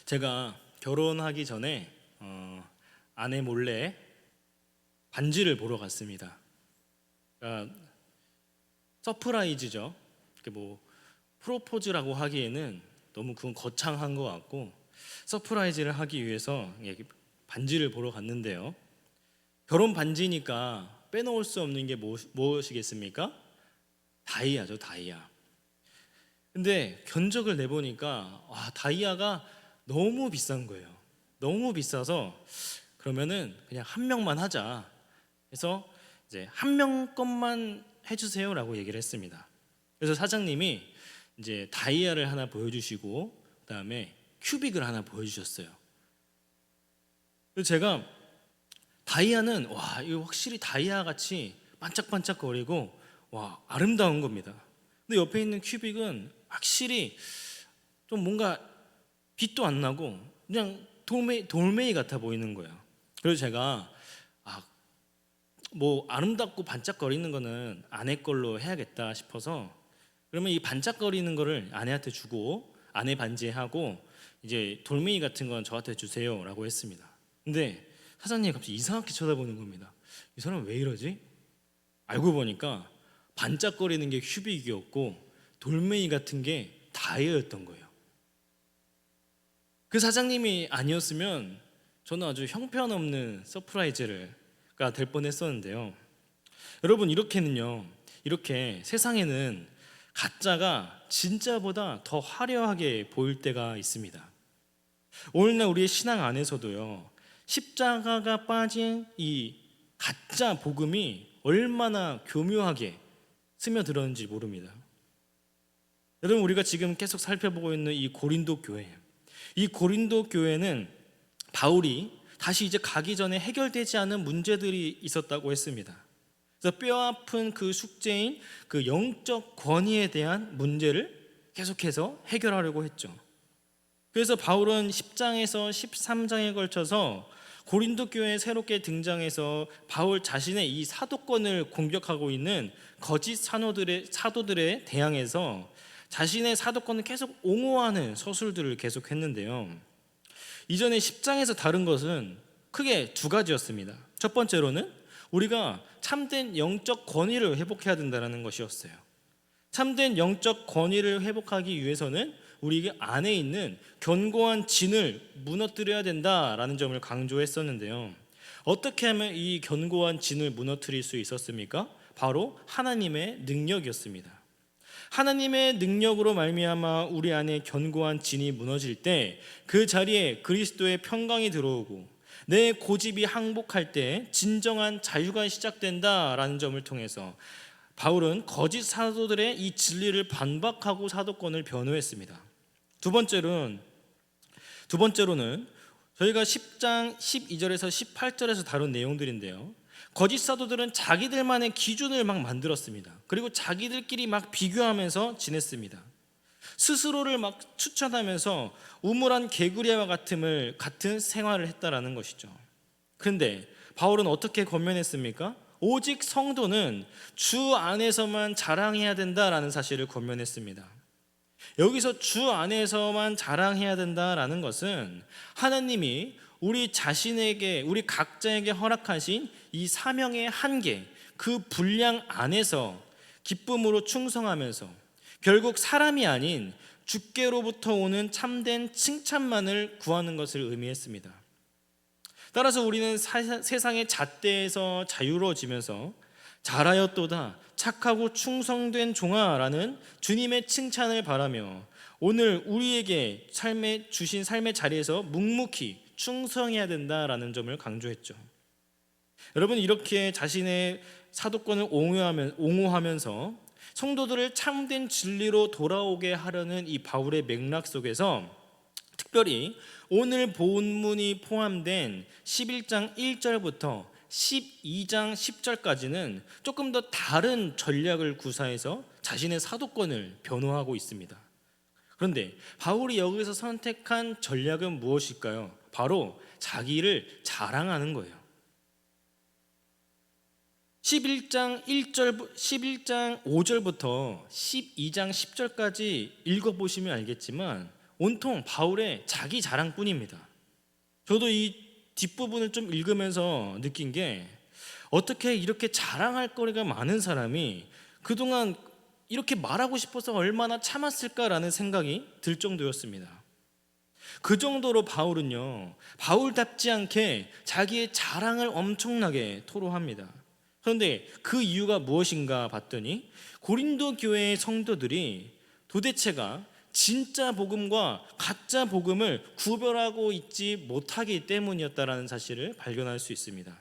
제가 결혼하기 전에 아내 몰래 반지를 보러 갔습니다. 그러니까 서프라이즈죠. 뭐 프로포즈라고 하기에는 너무 그건 거창한 것 같고, 서프라이즈를 하기 위해서 반지를 보러 갔는데요. 결혼 반지니까 빼놓을 수 없는 게 무엇이겠습니까? 다이아죠, 다이아. 근데 견적을 내보니까 다이아가 너무 비싼 거예요. 너무 비싸서 그러면은 그냥 한 명만 하자 해서 이제 한 명 것만 해주세요라고 얘기를 했습니다. 그래서 사장님이 이제 다이아를 하나 보여주시고 그다음에 큐빅을 하나 보여주셨어요. 그래서 제가 다이아는 이거 확실히 다이아 같이 반짝반짝거리고 아름다운 겁니다. 근데 옆에 있는 큐빅은 확실히 좀 뭔가 빛도 안 나고 그냥 돌멩이 같아 보이는 거예요. 그래서 제가 뭐 아름답고 반짝거리는 거는 아내 걸로 해야겠다 싶어서, 그러면 이 반짝거리는 거를 아내한테 주고 아내 반지에 하고 이제 돌멩이 같은 건 저한테 주세요라고 했습니다. 근데 사장님이 갑자기 이상하게 쳐다보는 겁니다. 이 사람 왜 이러지? 알고 보니까 반짝거리는 게 큐빅이었고 돌멩이 같은 게 다이아였던 거예요. 그 사장님이 아니었으면 저는 아주 형편없는 서프라이즈가 될 뻔했었는데요. 여러분, 이렇게 세상에는 가짜가 진짜보다 더 화려하게 보일 때가 있습니다. 오늘날 우리의 신앙 안에서도요, 십자가가 빠진 이 가짜 복음이 얼마나 교묘하게 스며들었는지 모릅니다. 여러분, 우리가 지금 계속 살펴보고 있는 이 고린도 교회, 이 고린도 교회는 바울이 다시 이제 가기 전에 해결되지 않은 문제들이 있었다고 했습니다. 그래서 뼈아픈 그 숙제인 그 영적 권위에 대한 문제를 계속해서 해결하려고 했죠. 그래서 바울은 10장에서 13장에 걸쳐서 고린도 교회에 새롭게 등장해서 바울 자신의 이 사도권을 공격하고 있는 거짓 사도들에 대항해서 자신의 사도권을 계속 옹호하는 서술들을 계속했는데요. 이전에 10장에서 다른 것은 크게 두 가지였습니다. 첫 번째로는 우리가 참된 영적 권위를 회복해야 된다는 것이었어요. 참된 영적 권위를 회복하기 위해서는 우리 안에 있는 견고한 진을 무너뜨려야 된다라는 점을 강조했었는데요. 어떻게 하면 이 견고한 진을 무너뜨릴 수 있었습니까? 바로 하나님의 능력이었습니다. 하나님의 능력으로 말미암아 우리 안에 견고한 진이 무너질 때 그 자리에 그리스도의 평강이 들어오고 내 고집이 항복할 때 진정한 자유가 시작된다라는 점을 통해서 바울은 거짓 사도들의 이 진리를 반박하고 사도권을 변호했습니다. 두 번째로는 저희가 10장 12절에서 18절에서 다룬 내용들인데요. 거짓 사도들은 자기들만의 기준을 막 만들었습니다. 그리고 자기들끼리 막 비교하면서 지냈습니다. 스스로를 막 추천하면서 우물한 개구리와 같은 생활을 했다라는 것이죠. 그런데 바울은 어떻게 권면했습니까? 오직 성도는 주 안에서만 자랑해야 된다라는 사실을 권면했습니다. 여기서 주 안에서만 자랑해야 된다라는 것은 하나님이 우리 각자에게 허락하신 이 사명의 한계, 그 분량 안에서 기쁨으로 충성하면서 결국 사람이 아닌 주께로부터 오는 참된 칭찬만을 구하는 것을 의미했습니다. 따라서 우리는 세상의 잣대에서 자유로워지면서 잘하였도다 착하고 충성된 종아라는 주님의 칭찬을 바라며 오늘 우리에게 주신 삶의 자리에서 묵묵히 충성해야 된다라는 점을 강조했죠. 여러분, 이렇게 자신의 사도권을 옹호하면서 성도들을 참된 진리로 돌아오게 하려는 이 바울의 맥락 속에서 특별히 오늘 본문이 포함된 11장 1절부터 12장 10절까지는 조금 더 다른 전략을 구사해서 자신의 사도권을 변호하고 있습니다. 그런데 바울이 여기서 선택한 전략은 무엇일까요? 바로 자기를 자랑하는 거예요. 11장 5절부터 12장 10절까지 읽어보시면 알겠지만 온통 바울의 자기 자랑뿐입니다. 저도 이 뒷부분을 좀 읽으면서 느낀 게 어떻게 이렇게 자랑할 거리가 많은 사람이 그동안 이렇게 말하고 싶어서 얼마나 참았을까라는 생각이 들 정도였습니다. 그 정도로 바울은요, 바울답지 않게 자기의 자랑을 엄청나게 토로합니다. 그런데 그 이유가 무엇인가 봤더니 고린도 교회의 성도들이 도대체가 진짜 복음과 가짜 복음을 구별하고 있지 못하기 때문이었다라는 사실을 발견할 수 있습니다.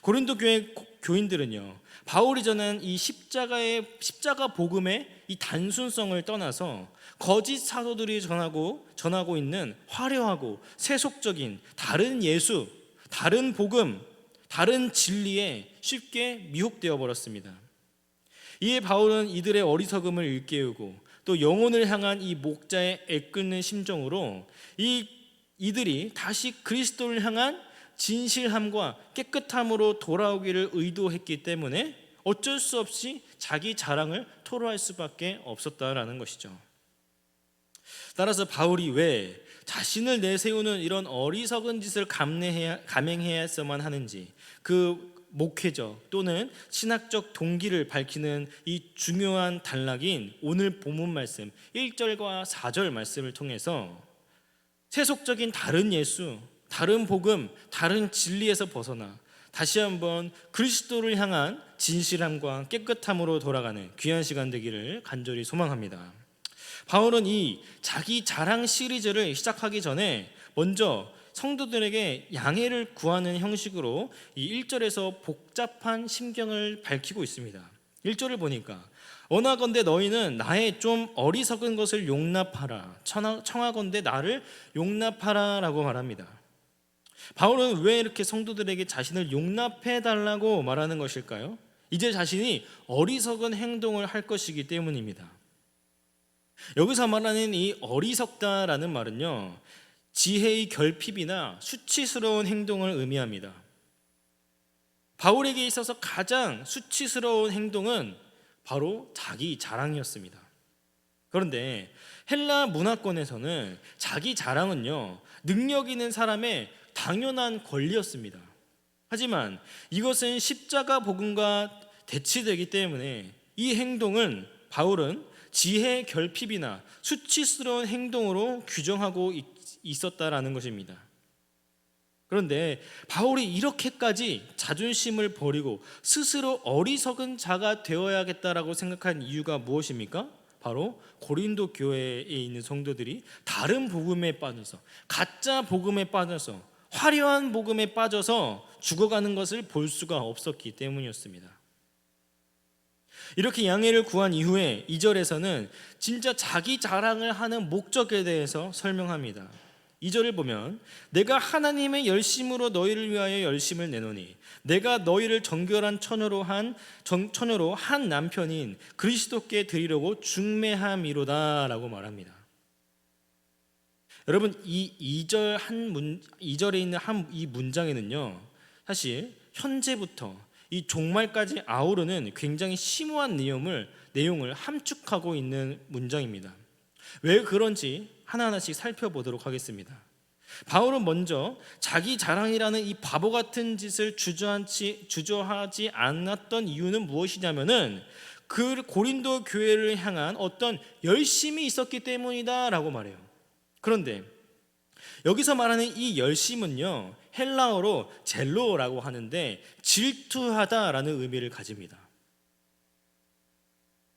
고린도 교회 교인들은요, 바울이 전한 이 십자가 복음의 이 단순성을 떠나서 거짓 사도들이 전하고 있는 화려하고 세속적인 다른 예수, 다른 복음, 다른 진리에 쉽게 미혹되어 버렸습니다. 이에 바울은 이들의 어리석음을 일깨우고 또 영혼을 향한 이 목자의 애끓는 심정으로 이들이 다시 그리스도를 향한 진실함과 깨끗함으로 돌아오기를 의도했기 때문에 어쩔 수 없이 자기 자랑을 토로할 수밖에 없었다라는 것이죠. 따라서 바울이 왜 자신을 내세우는 이런 어리석은 짓을 감행해야만 하는지, 그 목회적 또는 신학적 동기를 밝히는 이 중요한 단락인 오늘 본문 말씀 1절과 4절 말씀을 통해서 세속적인 다른 예수, 다른 복음, 다른 진리에서 벗어나 다시 한번 그리스도를 향한 진실함과 깨끗함으로 돌아가는 귀한 시간 되기를 간절히 소망합니다. 바울은 이 자기 자랑 시리즈를 시작하기 전에 먼저 성도들에게 양해를 구하는 형식으로 이 1절에서 복잡한 심경을 밝히고 있습니다. 1절을 보니까 원하건대 너희는 나의 좀 어리석은 것을 용납하라, 청하건대 나를 용납하라 라고 말합니다. 바울은 왜 이렇게 성도들에게 자신을 용납해 달라고 말하는 것일까요? 이제 자신이 어리석은 행동을 할 것이기 때문입니다. 여기서 말하는 이 어리석다라는 말은요, 지혜의 결핍이나 수치스러운 행동을 의미합니다. 바울에게 있어서 가장 수치스러운 행동은 바로 자기 자랑이었습니다. 그런데 헬라 문화권에서는 자기 자랑은요, 능력 있는 사람의 당연한 권리였습니다. 하지만 이것은 십자가 복음과 대치되기 때문에 이 행동은 바울은 지혜의 결핍이나 수치스러운 행동으로 규정하고 있었다라는 것입니다. 그런데 바울이 이렇게까지 자존심을 버리고 스스로 어리석은 자가 되어야겠다라고 생각한 이유가 무엇입니까? 바로 고린도 교회에 있는 성도들이 다른 복음에 빠져서, 가짜 복음에 빠져서, 화려한 복음에 빠져서 죽어가는 것을 볼 수가 없었기 때문이었습니다. 이렇게 양해를 구한 이후에 2절에서는 진짜 자기 자랑을 하는 목적에 대해서 설명합니다. 2절을 보면 내가 하나님의 열심으로 너희를 위하여 열심을 내노니 내가 너희를 정결한 처녀로 한 남편인 그리스도께 드리려고 중매함이로다 라고 말합니다. 여러분, 이 2절에 있는 이 문장에는요, 사실 현재부터 이 종말까지 아우르는 굉장히 심오한 내용을 함축하고 있는 문장입니다. 왜 그런지 하나하나씩 살펴보도록 하겠습니다. 바울은 먼저 자기 자랑이라는 이 바보 같은 짓을 주저하지 않았던 이유는 무엇이냐면은 그 고린도 교회를 향한 어떤 열심이 있었기 때문이다 라고 말해요. 그런데 여기서 말하는 이 열심은요, 헬라어로 젤로라고 하는데 질투하다라는 의미를 가집니다.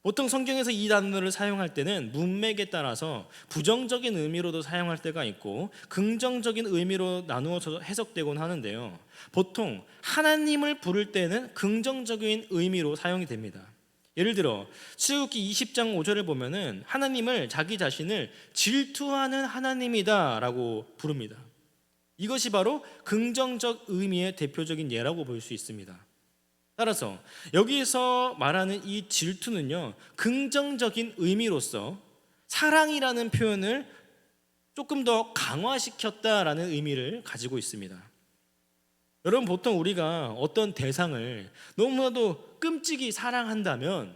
보통 성경에서 이 단어를 사용할 때는 문맥에 따라서 부정적인 의미로도 사용할 때가 있고 긍정적인 의미로 나누어서 해석되곤 하는데요, 보통 하나님을 부를 때는 긍정적인 의미로 사용이 됩니다. 예를 들어 출애굽기 20장 5절을 보면은 하나님을 자기 자신을 질투하는 하나님이다 라고 부릅니다. 이것이 바로 긍정적 의미의 대표적인 예라고 볼 수 있습니다. 따라서 여기서 말하는 이 질투는요, 긍정적인 의미로서 사랑이라는 표현을 조금 더 강화시켰다라는 의미를 가지고 있습니다. 여러분, 보통 우리가 어떤 대상을 너무나도 끔찍이 사랑한다면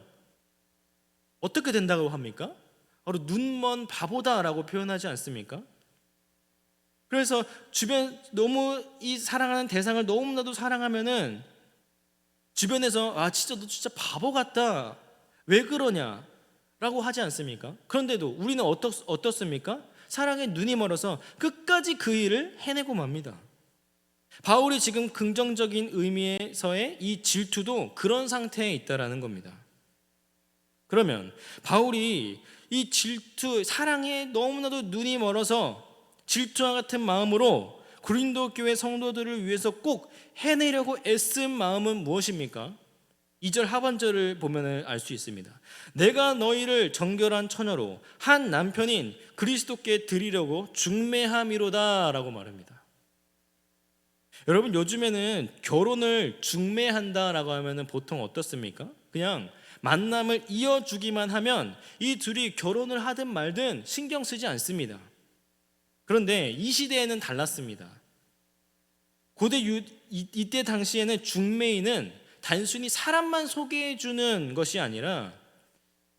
어떻게 된다고 합니까? 바로 눈먼 바보다라고 표현하지 않습니까? 그래서 주변 너무 이 사랑하는 대상을 너무나도 사랑하면은 주변에서 아 진짜 너 진짜 바보 같다 왜 그러냐 라고 하지 않습니까? 그런데도 우리는 어떻습니까? 사랑에 눈이 멀어서 끝까지 그 일을 해내고 맙니다. 바울이 지금 긍정적인 의미에서의 이 질투도 그런 상태에 있다라는 겁니다. 그러면 바울이 이 질투, 사랑에 너무나도 눈이 멀어서 질투와 같은 마음으로 고린도 교회 성도들을 위해서 꼭 해내려고 애쓴 마음은 무엇입니까? 2절 하반절을 보면 알 수 있습니다. 내가 너희를 정결한 처녀로 한 남편인 그리스도께 드리려고 중매함이로다 라고 말합니다. 여러분 요즘에는 결혼을 중매한다라고 하면 보통 어떻습니까? 그냥 만남을 이어주기만 하면 이 둘이 결혼을 하든 말든 신경 쓰지 않습니다. 그런데 이 시대에는 달랐습니다. 고대 이때 당시에는 중매인은 단순히 사람만 소개해 주는 것이 아니라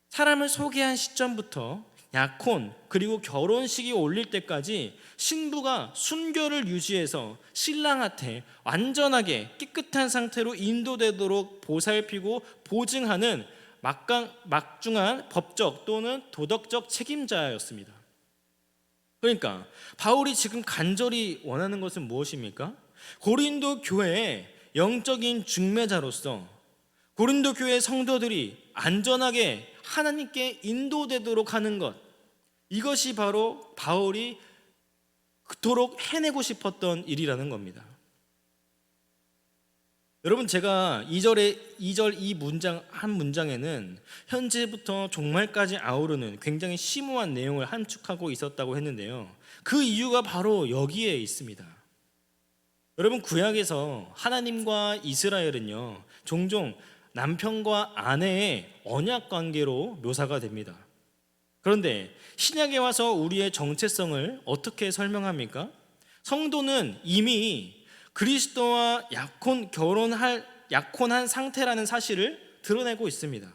사람을 소개한 시점부터 약혼 그리고 결혼식이 올릴 때까지 신부가 순결을 유지해서 신랑한테 완전하게 깨끗한 상태로 인도되도록 보살피고 보증하는 막중한 법적 또는 도덕적 책임자였습니다. 그러니까 바울이 지금 간절히 원하는 것은 무엇입니까? 고린도 교회의 영적인 중매자로서 고린도 교회 성도들이 안전하게 하나님께 인도되도록 하는 것, 이것이 바로 바울이 그토록 해내고 싶었던 일이라는 겁니다. 여러분 제가 2절 이 문장 한 문장에는 현재부터 종말까지 아우르는 굉장히 심오한 내용을 함축하고 있었다고 했는데요. 그 이유가 바로 여기에 있습니다. 여러분 구약에서 하나님과 이스라엘은요 종종 남편과 아내의 언약 관계로 묘사가 됩니다. 그런데 신약에 와서 우리의 정체성을 어떻게 설명합니까? 성도는 이미 그리스도와 약혼한 상태라는 사실을 드러내고 있습니다.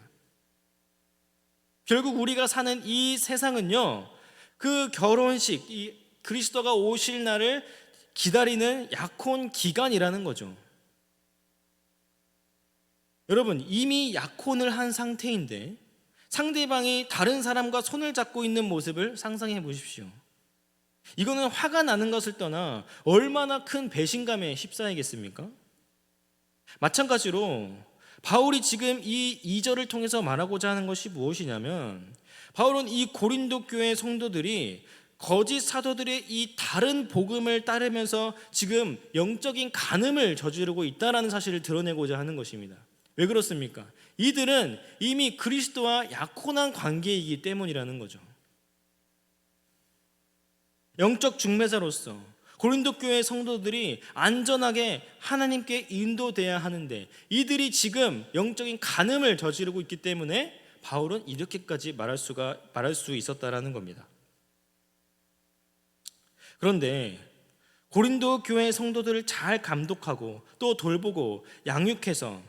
결국 우리가 사는 이 세상은요 그 결혼식, 이 그리스도가 오실 날을 기다리는 약혼 기간이라는 거죠. 여러분 이미 약혼을 한 상태인데 상대방이 다른 사람과 손을 잡고 있는 모습을 상상해 보십시오. 이거는 화가 나는 것을 떠나 얼마나 큰 배신감에 휩싸이겠습니까? 마찬가지로 바울이 지금 이 2절을 통해서 말하고자 하는 것이 무엇이냐면 바울은 이 고린도 교회 성도들이 거짓 사도들의 이 다른 복음을 따르면서 지금 영적인 간음을 저지르고 있다는 사실을 드러내고자 하는 것입니다. 왜 그렇습니까? 이들은 이미 그리스도와 약혼한 관계이기 때문이라는 거죠. 영적 중매자로서 고린도 교회 성도들이 안전하게 하나님께 인도돼야 하는데 이들이 지금 영적인 간음을 저지르고 있기 때문에 바울은 이렇게까지 말할 수 있었다라는 겁니다. 그런데 고린도 교회 성도들을 잘 감독하고 또 돌보고 양육해서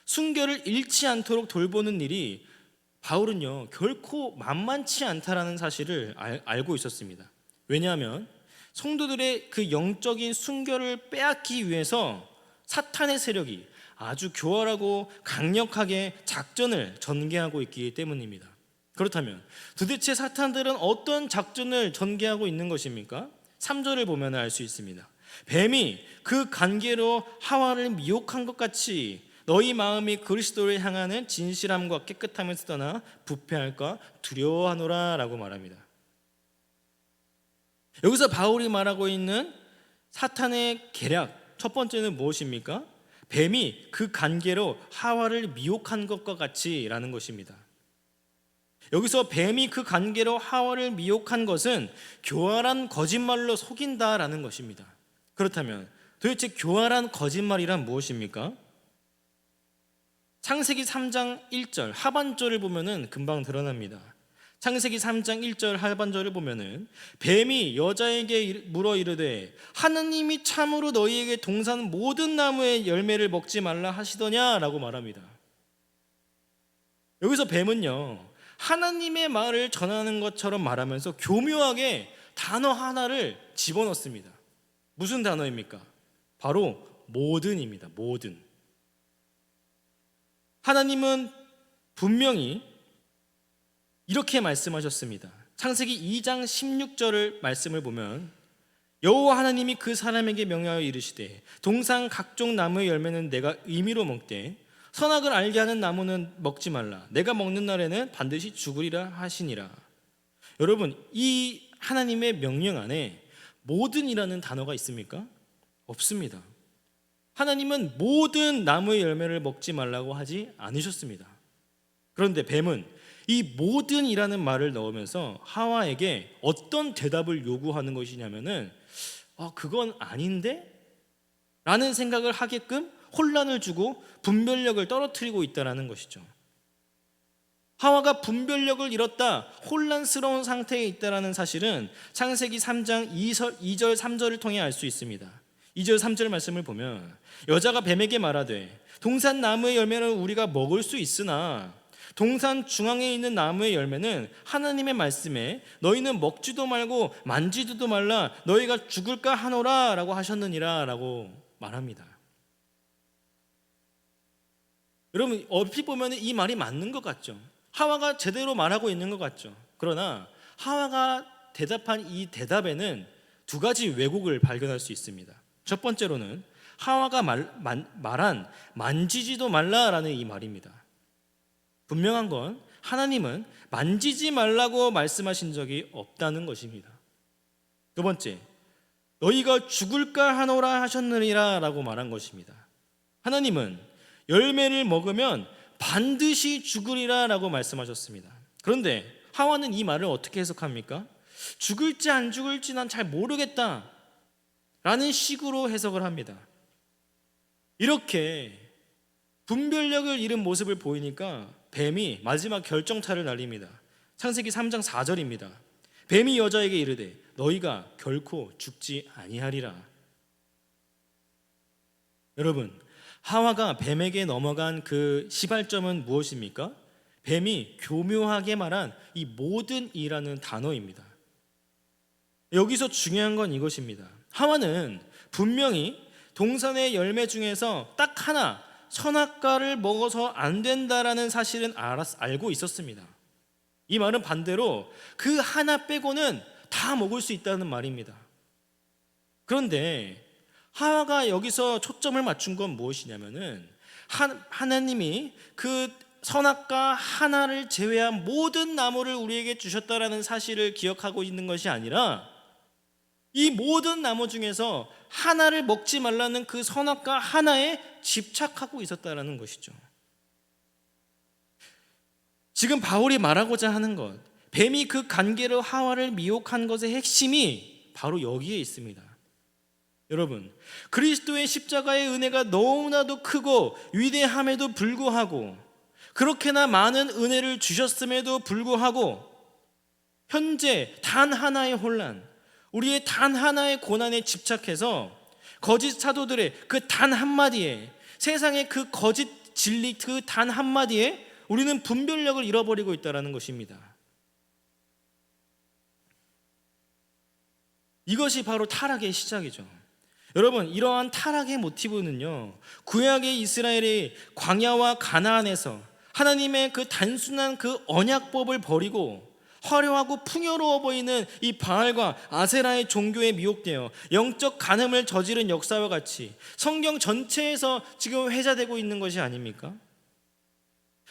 순결을 잃지 않도록 돌보는 일이 바울은요 결코 만만치 않다라는 사실을 알고 있었습니다. 왜냐하면 성도들의 그 영적인 순결을 빼앗기 위해서 사탄의 세력이 아주 교활하고 강력하게 작전을 전개하고 있기 때문입니다. 그렇다면 도대체 사탄들은 어떤 작전을 전개하고 있는 것입니까? 3절을 보면 알 수 있습니다. 뱀이 그 관계로 하와를 미혹한 것 같이 너희 마음이 그리스도를 향하는 진실함과 깨끗함에서 떠나 부패할까 두려워하노라 라고 말합니다. 여기서 바울이 말하고 있는 사탄의 계략 첫 번째는 무엇입니까? 뱀이 그 관계로 하와를 미혹한 것과 같이 라는 것입니다. 여기서 뱀이 그 관계로 하와를 미혹한 것은 교활한 거짓말로 속인다라는 것입니다. 그렇다면 도대체 교활한 거짓말이란 무엇입니까? 창세기 3장 1절 하반절을 보면은 금방 드러납니다. 창세기 3장 1절 하반절을 보면은 뱀이 여자에게 물어 이르되 하느님이 참으로 너희에게 동산 모든 나무의 열매를 먹지 말라 하시더냐라고 말합니다. 여기서 뱀은요 하나님의 말을 전하는 것처럼 말하면서 교묘하게 단어 하나를 집어넣습니다. 무슨 단어입니까? 바로 모든입니다. 모든. 하나님은 분명히 이렇게 말씀하셨습니다. 창세기 2장 16절을 말씀을 보면 여호와 하나님이 그 사람에게 명하여 이르시되 동산 각종 나무의 열매는 내가 의미로 먹되 선악을 알게 하는 나무는 먹지 말라. 내가 먹는 날에는 반드시 죽으리라 하시니라. 여러분, 이 하나님의 명령 안에 모든이라는 단어가 있습니까? 없습니다. 하나님은 모든 나무의 열매를 먹지 말라고 하지 않으셨습니다. 그런데 뱀은 이 모든이라는 말을 넣으면서 하와에게 어떤 대답을 요구하는 것이냐면은 그건 아닌데? 라는 생각을 하게끔 혼란을 주고 분별력을 떨어뜨리고 있다는 것이죠. 하와가 분별력을 잃었다, 혼란스러운 상태에 있다는 사실은 창세기 3장 2절 3절을 통해 알 수 있습니다. 2절 3절 말씀을 보면 여자가 뱀에게 말하되 동산 나무의 열매는 우리가 먹을 수 있으나 동산 중앙에 있는 나무의 열매는 하나님의 말씀에 너희는 먹지도 말고 만지지도 말라 너희가 죽을까 하노라 라고 하셨느니라 라고 말합니다. 여러분, 얼핏 보면 이 말이 맞는 것 같죠? 하와가 제대로 말하고 있는 것 같죠? 그러나 하와가 대답한 이 대답에는 두 가지 왜곡을 발견할 수 있습니다. 첫 번째로는 하와가 말한 만지지도 말라라는 이 말입니다. 분명한 건 하나님은 만지지 말라고 말씀하신 적이 없다는 것입니다. 두 번째, 너희가 죽을까 하노라 하셨느니라 라고 말한 것입니다. 하나님은 열매를 먹으면 반드시 죽으리라 라고 말씀하셨습니다. 그런데 하와는 이 말을 어떻게 해석합니까? 죽을지 안 죽을지 난 잘 모르겠다 라는 식으로 해석을 합니다. 이렇게 분별력을 잃은 모습을 보이니까 뱀이 마지막 결정타를 날립니다. 창세기 3장 4절입니다. 뱀이 여자에게 이르되 너희가 결코 죽지 아니하리라. 여러분, 하와가 뱀에게 넘어간 그 시발점은 무엇입니까? 뱀이 교묘하게 말한 이 모든이라는 단어입니다. 여기서 중요한 건 이것입니다. 하와는 분명히 동산의 열매 중에서 딱 하나 선악과를 먹어서 안 된다라는 사실은 알고 있었습니다. 이 말은 반대로 그 하나 빼고는 다 먹을 수 있다는 말입니다. 그런데 하와가 여기서 초점을 맞춘 건 무엇이냐면은 하나님이 그 선악과 하나를 제외한 모든 나무를 우리에게 주셨다라는 사실을 기억하고 있는 것이 아니라 이 모든 나무 중에서 하나를 먹지 말라는 그 선악과 하나에 집착하고 있었다라는 것이죠. 지금 바울이 말하고자 하는 것, 뱀이 그 간계로 하와를 미혹한 것의 핵심이 바로 여기에 있습니다. 여러분, 그리스도의 십자가의 은혜가 너무나도 크고 위대함에도 불구하고 그렇게나 많은 은혜를 주셨음에도 불구하고 현재 단 하나의 혼란, 우리의 단 하나의 고난에 집착해서 거짓 사도들의 그 단 한마디에, 세상의 그 거짓 진리 그 단 한마디에 우리는 분별력을 잃어버리고 있다는 것입니다. 이것이 바로 타락의 시작이죠. 여러분, 이러한 타락의 모티브는요, 구약의 이스라엘이 광야와 가나안에서 하나님의 그 단순한 그 언약법을 버리고 화려하고 풍요로워 보이는 이 바알과 아세라의 종교에 미혹되어 영적 간음을 저지른 역사와 같이 성경 전체에서 지금 회자되고 있는 것이 아닙니까?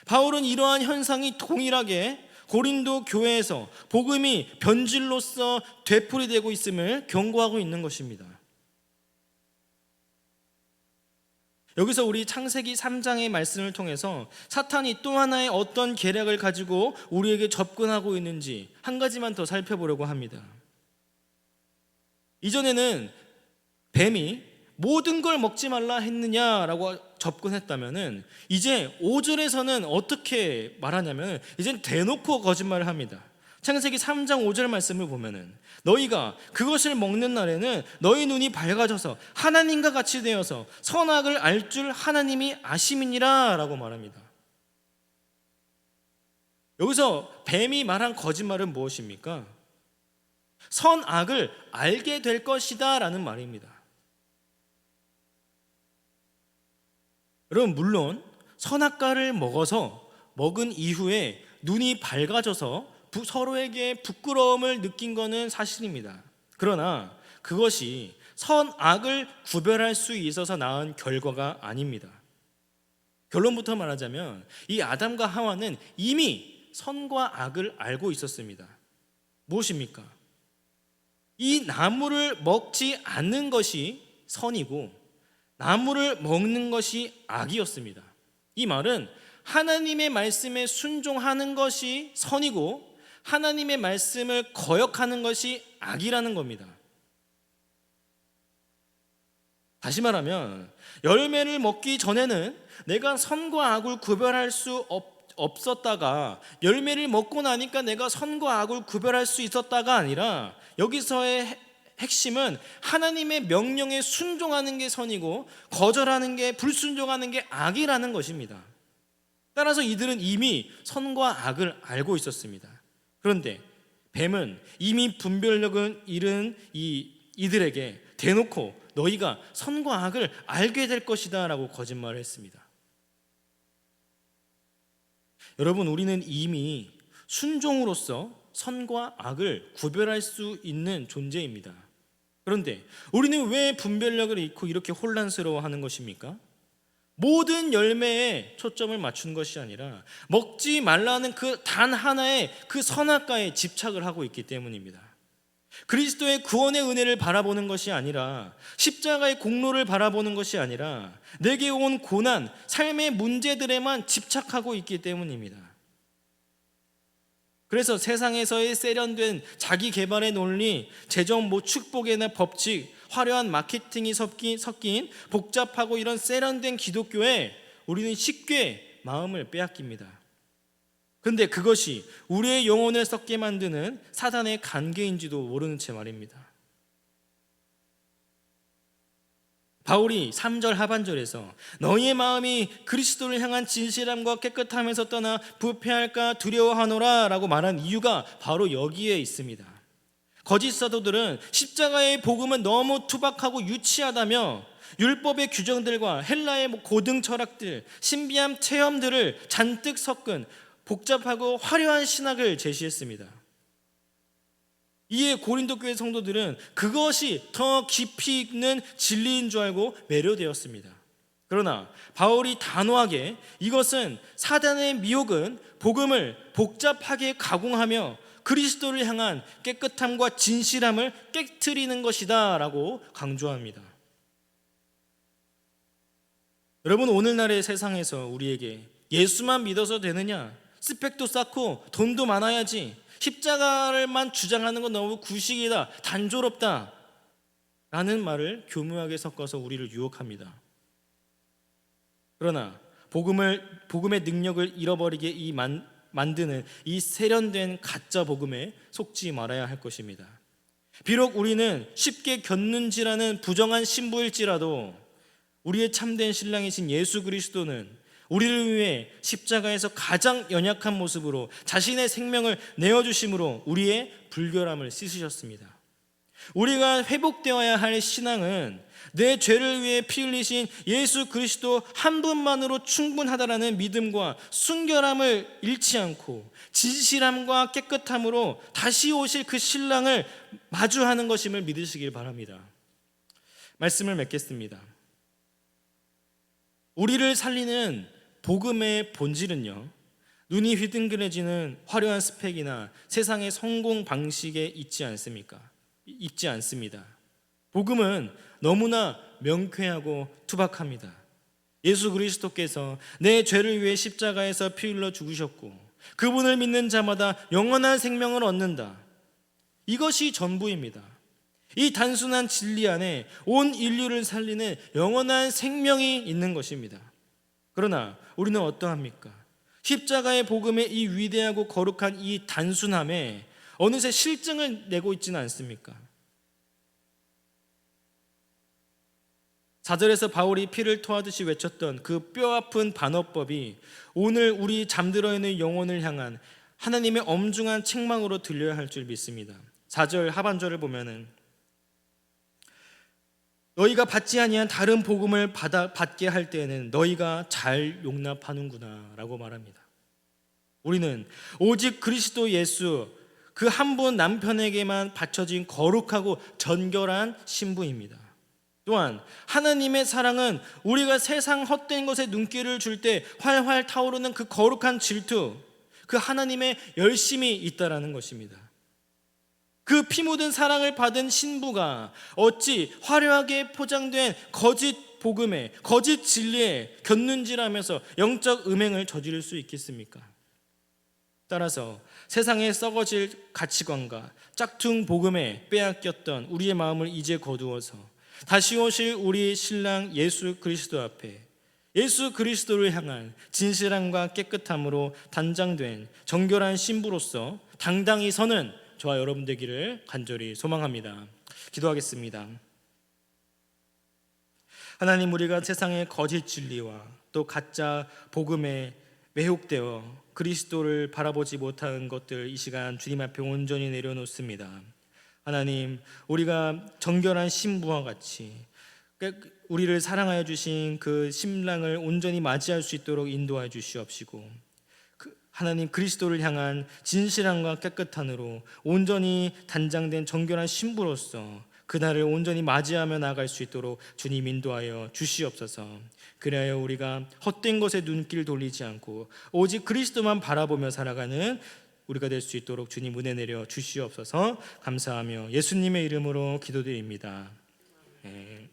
바울은 이러한 현상이 동일하게 고린도 교회에서 복음이 변질로서 되풀이되고 있음을 경고하고 있는 것입니다. 여기서 우리 창세기 3장의 말씀을 통해서 사탄이 또 하나의 어떤 계략을 가지고 우리에게 접근하고 있는지 한 가지만 더 살펴보려고 합니다. 이전에는 뱀이 모든 걸 먹지 말라 했느냐라고 접근했다면은 이제 5절에서는 어떻게 말하냐면 이젠 대놓고 거짓말을 합니다. 창세기 3장 5절 말씀을 보면은 너희가 그것을 먹는 날에는 너희 눈이 밝아져서 하나님과 같이 되어서 선악을 알 줄 하나님이 아심이니라 라고 말합니다. 여기서 뱀이 말한 거짓말은 무엇입니까? 선악을 알게 될 것이다 라는 말입니다. 여러분, 물론 선악과를 먹은 이후에 눈이 밝아져서 서로에게 부끄러움을 느낀 것은 사실입니다. 그러나 그것이 선악을 구별할 수 있어서 낳은 결과가 아닙니다. 결론부터 말하자면 이 아담과 하와는 이미 선과 악을 알고 있었습니다. 무엇입니까? 이 나무를 먹지 않는 것이 선이고 나무를 먹는 것이 악이었습니다. 이 말은 하나님의 말씀에 순종하는 것이 선이고 하나님의 말씀을 거역하는 것이 악이라는 겁니다. 다시 말하면 열매를 먹기 전에는 내가 선과 악을 구별할 수 없었다가 열매를 먹고 나니까 내가 선과 악을 구별할 수 있었다가 아니라 여기서의 핵심은 하나님의 명령에 순종하는 게 선이고 거절하는 게, 불순종하는 게 악이라는 것입니다. 따라서 이들은 이미 선과 악을 알고 있었습니다. 그런데 뱀은 이미 분별력을 잃은 이들에게 대놓고 너희가 선과 악을 알게 될 것이다 라고 거짓말을 했습니다. 여러분, 우리는 이미 순종으로서 선과 악을 구별할 수 있는 존재입니다. 그런데 우리는 왜 분별력을 잃고 이렇게 혼란스러워하는 것입니까? 모든 열매에 초점을 맞춘 것이 아니라 먹지 말라는 그 단 하나의 그 선악과에 집착을 하고 있기 때문입니다. 그리스도의 구원의 은혜를 바라보는 것이 아니라 십자가의 공로를 바라보는 것이 아니라 내게 온 고난, 삶의 문제들에만 집착하고 있기 때문입니다. 그래서 세상에서의 세련된 자기 개발의 논리, 재정 축복이나 법칙, 화려한 마케팅이 섞인 복잡하고 이런 세련된 기독교에 우리는 쉽게 마음을 빼앗깁니다. 그런데 그것이 우리의 영혼을 썩게 만드는 사단의 관계인지도 모르는 채 말입니다. 바울이 3절 하반절에서 너희의 마음이 그리스도를 향한 진실함과 깨끗함에서 떠나 부패할까 두려워하노라 라고 말한 이유가 바로 여기에 있습니다. 거짓 사도들은 십자가의 복음은 너무 투박하고 유치하다며 율법의 규정들과 헬라의 고등 철학들, 신비한 체험들을 잔뜩 섞은 복잡하고 화려한 신학을 제시했습니다. 이에 고린도 교회 성도들은 그것이 더 깊이 있는 진리인 줄 알고 매료되었습니다. 그러나 바울이 단호하게 이것은 사단의 미혹은 복음을 복잡하게 가공하며 그리스도를 향한 깨끗함과 진실함을 깨트리는 것이다 라고 강조합니다. 여러분, 오늘날의 세상에서 우리에게 예수만 믿어서 되느냐, 스펙도 쌓고 돈도 많아야지, 십자가를만 주장하는 건 너무 구식이다, 단조롭다 라는 말을 교묘하게 섞어서 우리를 유혹합니다. 그러나 복음의 능력을 잃어버리게 만드는 이 세련된 가짜 복음에 속지 말아야 할 것입니다. 비록 우리는 쉽게 겪는지라는 부정한 신부일지라도 우리의 참된 신랑이신 예수 그리스도는 우리를 위해 십자가에서 가장 연약한 모습으로 자신의 생명을 내어주심으로 우리의 불결함을 씻으셨습니다. 우리가 회복되어야 할 신앙은 내 죄를 위해 피 흘리신 예수 그리스도 한 분만으로 충분하다라는 믿음과 순결함을 잃지 않고 진실함과 깨끗함으로 다시 오실 그 신랑을 마주하는 것임을 믿으시길 바랍니다. 말씀을 맺겠습니다. 우리를 살리는 복음의 본질은요, 눈이 휘둥그레지는 화려한 스펙이나 세상의 성공 방식에 있지 않습니다. 복음은 너무나 명쾌하고 투박합니다. 예수 그리스도께서 내 죄를 위해 십자가에서 피 흘려 죽으셨고 그분을 믿는 자마다 영원한 생명을 얻는다. 이것이 전부입니다. 이 단순한 진리 안에 온 인류를 살리는 영원한 생명이 있는 것입니다. 그러나 우리는 어떠합니까? 십자가의 복음의 이 위대하고 거룩한 이 단순함에 어느새 실증을 내고 있지는 않습니까? 4절에서 바울이 피를 토하듯이 외쳤던 그 뼈아픈 반어법이 오늘 우리 잠들어 있는 영혼을 향한 하나님의 엄중한 책망으로 들려야 할 줄 믿습니다. 4절 하반절을 보면은 너희가 받지 아니한 다른 복음을 받게 할 때에는 너희가 잘 용납하는구나 라고 말합니다. 우리는 오직 그리스도 예수 그 한 분 남편에게만 바쳐진 거룩하고 정결한 신부입니다. 또한 하나님의 사랑은 우리가 세상 헛된 것에 눈길을 줄 때 활활 타오르는 그 거룩한 질투, 그 하나님의 열심이 있다라는 것입니다. 그 피 묻은 사랑을 받은 신부가 어찌 화려하게 포장된 거짓 복음에, 거짓 진리에 곁눈질하면서 영적 음행을 저지를 수 있겠습니까? 따라서 세상의 썩어질 가치관과 짝퉁 복음에 빼앗겼던 우리의 마음을 이제 거두어서 다시 오실 우리 신랑 예수 그리스도 앞에 예수 그리스도를 향한 진실함과 깨끗함으로 단장된 정결한 신부로서 당당히 서는 저와 여러분 되기를 간절히 소망합니다. 기도하겠습니다. 하나님, 우리가 세상의 거짓 진리와 또 가짜 복음에 매혹되어 그리스도를 바라보지 못하는 것들 이 시간 주님 앞에 온전히 내려놓습니다. 하나님, 우리가 정결한 신부와 같이 우리를 사랑하여 주신 그 신랑을 온전히 맞이할 수 있도록 인도하여 주시옵시고, 하나님 그리스도를 향한 진실함과 깨끗함으로 온전히 단장된 정결한 신부로서 그날을 온전히 맞이하며 나아갈 수 있도록 주님 인도하여 주시옵소서. 그래야 우리가 헛된 것에 눈길 돌리지 않고 오직 그리스도만 바라보며 살아가는 우리가 될 수 있도록 주님 은혜 내려 주시옵소서. 감사하며 예수님의 이름으로 기도드립니다. 네.